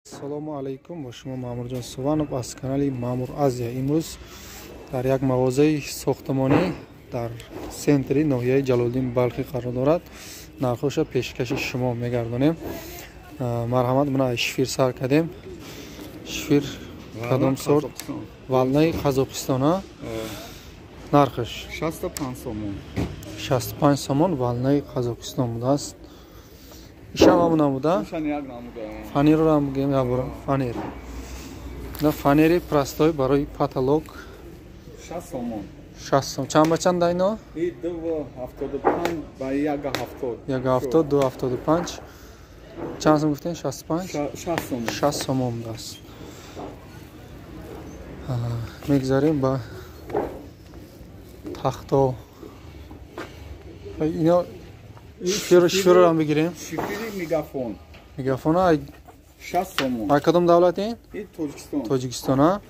Assalomu alaykum, با شما مامورجان سوانوف از کانال مامور آزیا. امروز در یک مغازه ساختمانی در سنتری ناحیه جلال‌الدین بلخی قرار دارد. نرخش پیشکش شما میگردانیم. مرحمت منا شفیر سر کردیم. شفیر کدام سورت؟ والنای قزاقستان ها. نرخش 65 سومون. 65 سومون والنای قزاقستان بوده است. شما نموده؟ فانیر رو هم بگیم یا برای فانیر. نه فانیری پرستای برای پاتالوگ 60 سومون. 60 سومون. چند با چند داینا؟ این 2.75 با 1.70. 1.70 2.75. چند سوم گفتین؟ 65. 60 سومون. 60 سومون است. میگذاریم با تختا. اینا شفیر رو هم بگیریم. شفیری میگافون. میگافون ها 60 سومون. ای کدام دولتی؟ این تاجیکستان. تاجیکستان ها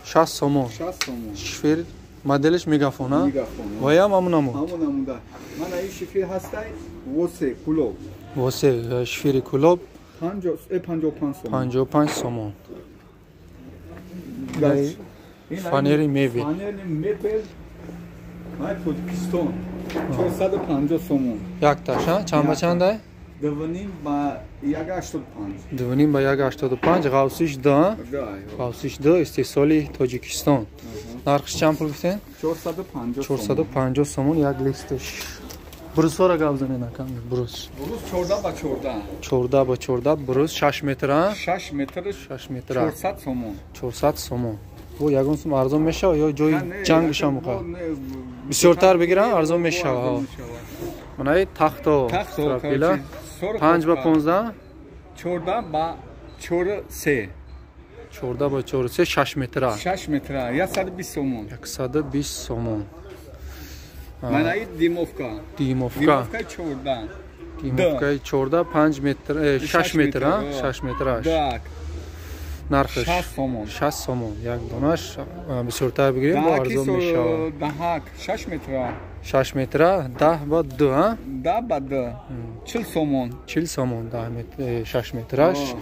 60 سومون. 60 سومون. شفیر مدلش میگافون ها. میگافون. و یا همون همون نموده. من این شفیر هستای واسه کلوب. واسه شفیر کلوب 55 سومون. 55 سومون. فانیری میوه. فانیری میوه. من تاجیکستان 450 سومون. یک تاش ها؟ چند با چنده؟ دوونیم با 1.85. دوونیم با 1.85. غوصیش دو. غوصیش دو استحصالی تاجیکستان. نرخش چند پول گفتین؟ 450 سومون یک لیستش. بروس ها را گوزنه نکم. بروس 14 با 14. 14 با 14 بروس 6 متر ها؟ 6 متر 400 سومون. 400 سومون. او یگون سوم ارزان میشه یا جای جنگش هم میخواد؟ بسیارتر بگیرن ارزان میشه. منای تخت تراپیلا 5 با 15 14 با 43. 14 با 43 6 متر. 6 متر 120 سومون. 120 سومون. منای دیموفکا 14. دیموفکا 14 5 متر 6 متر 6 متر. نرخش 60 سومون. یک دونش بسیارتر بگیریم با ارزان میشه. 6 متر 6 متر 10 با 2 ها 10 با 2 40 سومون. 40 سومون 10 متر 6 مترش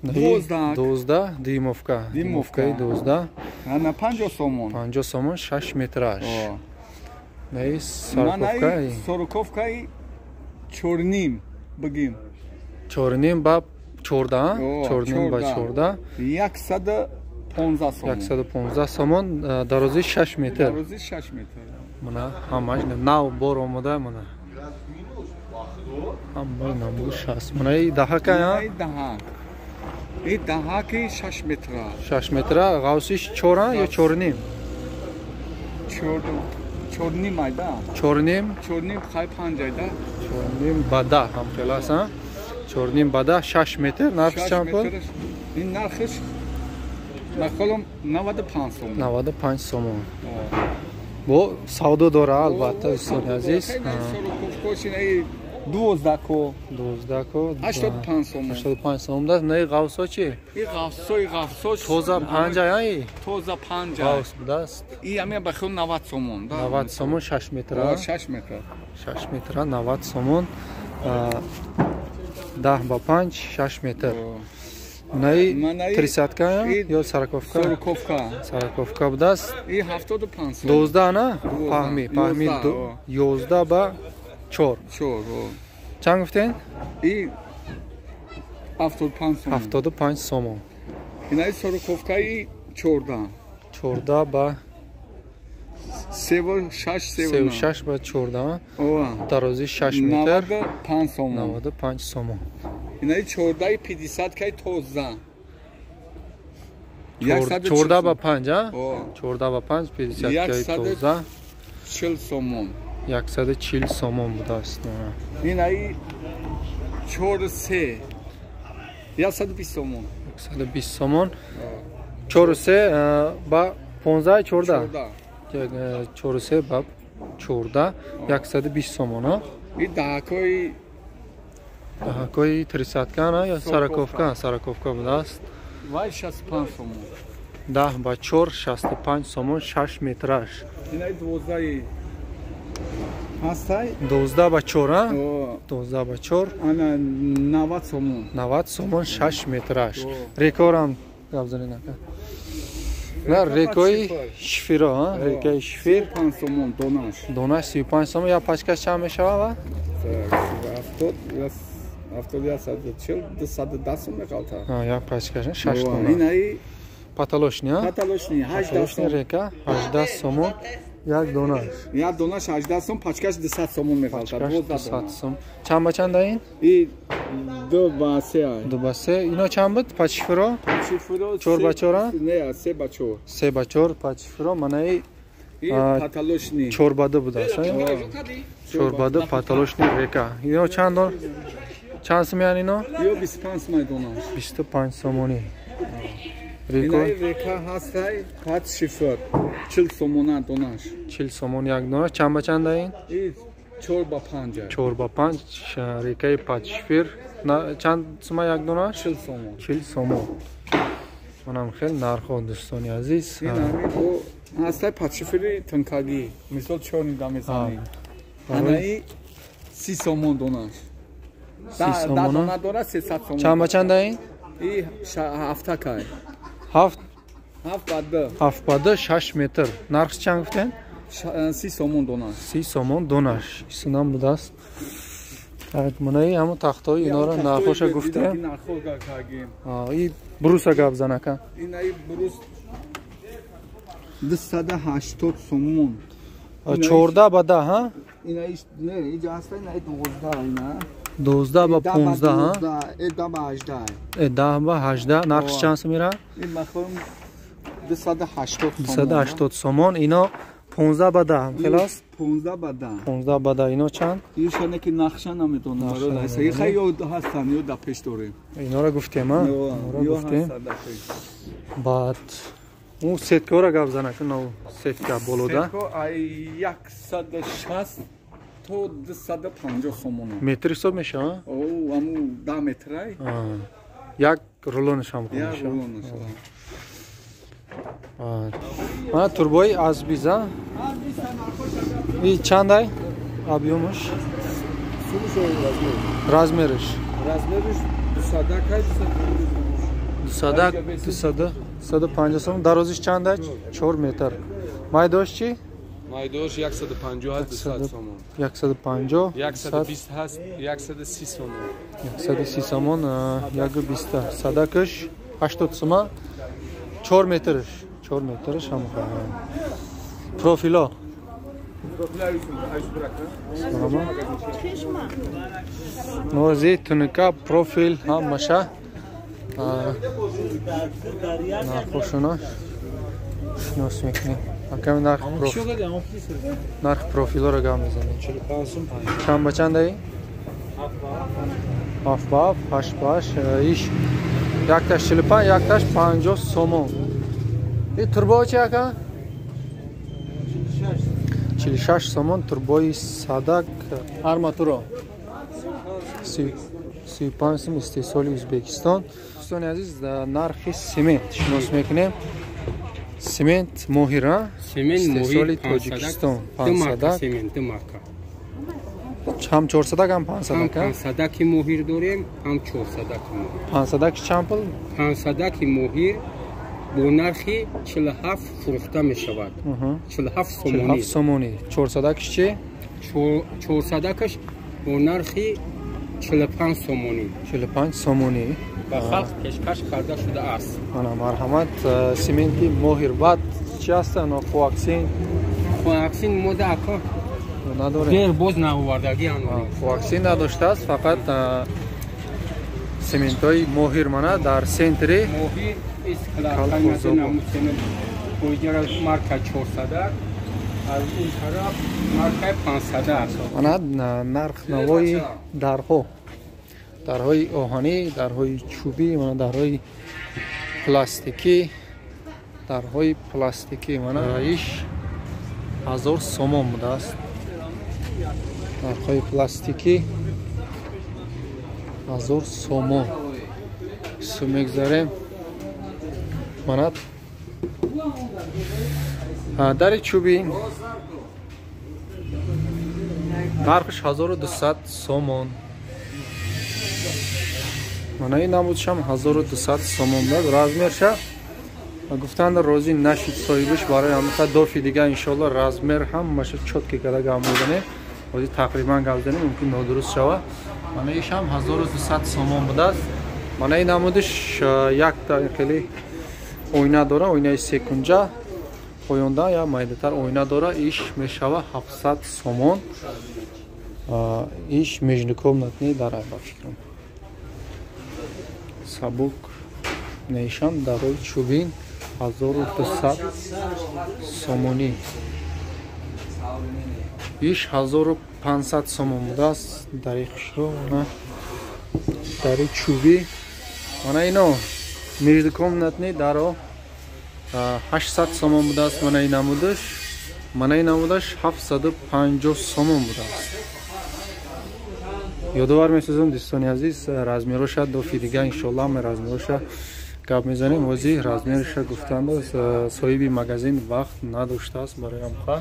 12 دیموفکا 12 انا 50 سومون. 50 سومون 6 مترش. نه سرکوفکا چورنیم بگیم. چورنیم با 14 چورنیم با 14 115 سومون. 115 سومون درازی 6 متر. درازی 6 متر. منا همش نو بار اومده منا. هم نمو 60. منا ای دهک ها؟ این دهک 6 متر. 6 متر غوصیش 4 یا 4 چورنیم ایدا. چورنیم خای 5 ایدا. چورنیم بادا هم خلاص ها. چورنیم بادا 6 متر. نرخش چند پول؟ این نرخش مثلا 95 سومون. 95 سومون. بو سودا داره البته دوستان عزیز. 12 کو 85 سومون. 85 سومون دست. نه غوصا چی؟ این غوصا توزا 5 ای؟ توزا 5 غوص دست. این همه بخون 90 سومون. 90 سومون 6 متر. 6 متر 6 متر 90 سومون 10 با 5 6 متر. نه 300 کا یا سرکوفکا؟ سرکوفکا بود است. این 75 سومون. 12 نه؟ فهمی 11 با 4. چند گفتین؟ این 75 سومون. 75 سومون. این سرکوفکای 14 با 36 با 14 درازی 6 متر 95 سومون. 95 سومون. این 14 50 کای توزا 14 با 5 ها 14 با 5 50 کای توزا 40 سومون. 140 سومون بود است. این ای 43 120 سومون. 120 سومون 43 با 15 14 43 با 14 120 سومون ها. این دهکای 300 کان یا سرکوفکا بود است. وای 65 سومون. 10 با 4 65 سومون 6 مترش. این ای 12 ҳастай 12 ба 4 а О, 12 ба 4 ана 90 сомон 90 сомон 6 метраш рекорам гавзани нака на рекои шифиро а рекои шифир 5 сомон донаш донаш 35 сомон я пачкаш чанд мешава 210 сом меқалта ва я пачкаш 6 дона инаи паталошни а паталошни 18 сом река 18 сомон як донаш як донаш 18 сом пачкаш 200 сомон меқалта 200 сом чанд ба чанд даин и 2 ба 3 ай 2 ба 3 ино чанд буд пачифиро шифро 4 ба 4 не 3 ба 4 3 ба 4 пачифиро манаи и паталошни 4 ба 2 будааст 4 ба 2 паталошни река ино чанд дон чанд сом ян ино ё 25 сом донаш 25 сомони инаи река ҳастай пат шифр 40 сомона донаш 40 сомон як донаш чанд ба чанд даин и 4 ба 5 ай 4 ба 5 рекаи пачифир чанд сума як донаш 40 сомон 40 сомон манам хел нархо дӯстони азиз инами бо ҳастай пат шифри тонкагӣ мисол чорни дамезани анаи 30 сомон донаш 30 сомон дона дора 300 сомон чанд ба чанд даин и ҳафтакай 7 7 ба 2 6 метр нархи чанд гуфтен 30 сомон донаш 30 сомон донаш исунам будааст так манаи ҳамон тахтои иноро нархоша гуфтем и буруса гап занака инаи бурус 280 сомон 14 ба 10 ҳа инаи не иҷа ҳаста инаи 12 ина 12 ба 15 ҳа 10 ба 18 10 ба 18 нархи чанд сом мера ин махом 280 280 сомон ино 15 ба 10 хелас 15 ба 10 15 ба 10 ино чанд ишане ки нақша намедонам бародар ҳасаи хай ё ҳастан ё да пеш дорем иноро гуфтем а ё гуфтем ҳаста да пеш баъд у сеткаро гап занака нав сетка болода сетко ай 160 то 250 сомон метр ҳисоб мешава о аму 10 метрай як рулонашам я рулонаш мана турбои азбиза и чандай объёмаш размериш 250 сом дарозиш чандай 4 метр майдош чи майдош 150 200 сомон 150 120 ҳаст 130 сомон 130 сомон 120 садакаш 80 сома 4 метриш 4 метриш ҳам профило нози туника профил ҳамаша нархошуна шинос мекунем аками нарх профилоро гап мезанем чанд ба чанд даи 7 ба 8 ба 8 иш якташ 45 якташ 50 сомон и турбо чи ака 46 сомон турбои садак арматуро 35 сом истеҳсоли ӯзбекистон дӯстони азиз нархи семент шинос мекунем семент моҳир а истеҳсоли тоҷикистон 500 семент ду марка ҳам 400 ҳам 500 500 моҳир дорем ҳам 400 моҳир 500 чанд пул 500 моҳир бо нархи 47 фурӯхта мешавад 47 сомонӣ 400 чи 400 бо нархи 45 сомонӣ 45 сомонӣ ба халқ пешкаш карда шудааст ана марҳамат сементи моҳир бад чи ҳастан коаксин мода ака надорем дер боз наовардаги анон коаксин надоштааст фақат сементҳои моҳир мана дар сентри моҳир искалақаймати намусена боҷара марка 400 аз ин тараф марка 500 ана нархнавои дарҳои оҳанӣ дарҳои чӯбӣ мана дарҳои пластикӣ мана иш 1000 сомон будааст нархҳои пластикӣ 1000 сомон су мегзарем мана дари чӯбӣ нархш 1200 сомон. Мана ин намудшам 1200 сомон буд. Размерша гуфтанд розӣ нашид соҳибиш барои ҳамаша дофи дига иншоалло размер ҳамаша чотки када гамудане. Ҳозир тақрибан гавзане мумкин нодуруст шава. Мана ишам 1200 сомон будааст. Мана ин намудиш якта хеле ойна дора, ойнаи секунҷа поёнда я майдатар ойна дора. Иш мешава 700 сомон. Иш междукомнатный дарай ба фикрам. Сабук нешам дарои чӯбин 1200 сомонӣ. Иш 1500 сомон будааст. Дари хушро дари чӯбӣ. Мана ино междукомнатный даро 800 сомон будааст. Мана ин намудаш 750 сомон будааст. ёдовар месозам дӯстони азиз, размероша дофи дига иншоалло ҳама размероша гап мезанем. ҳозир размероша гуфтанд соҳиби магазин вақт надоштааст барои ҳамха.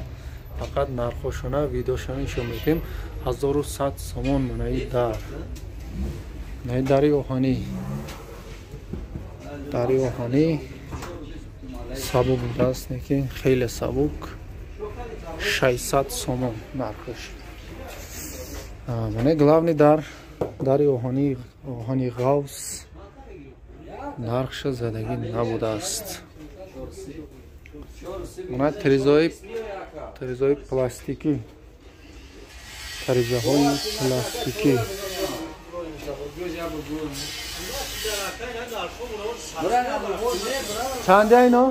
фақат нархошона видеошона нишон медиҳем. 1100 сомон манаи дар. Манаи дари оҳанӣ. Дари оҳанӣ сабук будааст, неки хеле сабук. 600 сомон нархош. Мана главный дар, дари оҳани ғавс нархша задагӣ набудааст. Мана тирезаҳои пластикӣ, тирезаҳои пластикӣ. Чанда ино?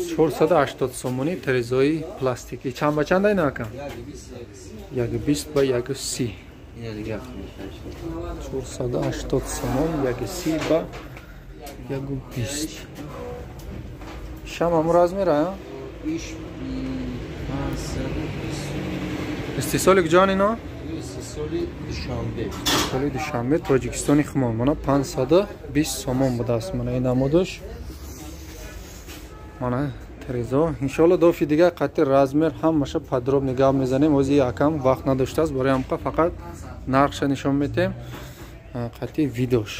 480 сомонӣ тирезаҳои пластикӣ. Чанд ба чанда ино акам? 120 ба 130. 480 сомон, 130 ба 120. Шам ҳамун размера? Иш 520. Истисоли куҷон ино? Истисоли Душанбе. Истисоли Душанбе, Тоҷикистони Химон. Мана 520 сомон будааст. Мана ин намудаш. Мана тиреза. Иншоалло дофи дига қати размер ҳамаша подробно гап мезанем. ҳозир якам вақт надоштааст барои ҳамқа фақат нархша нишон медиҳем. Қати видеош.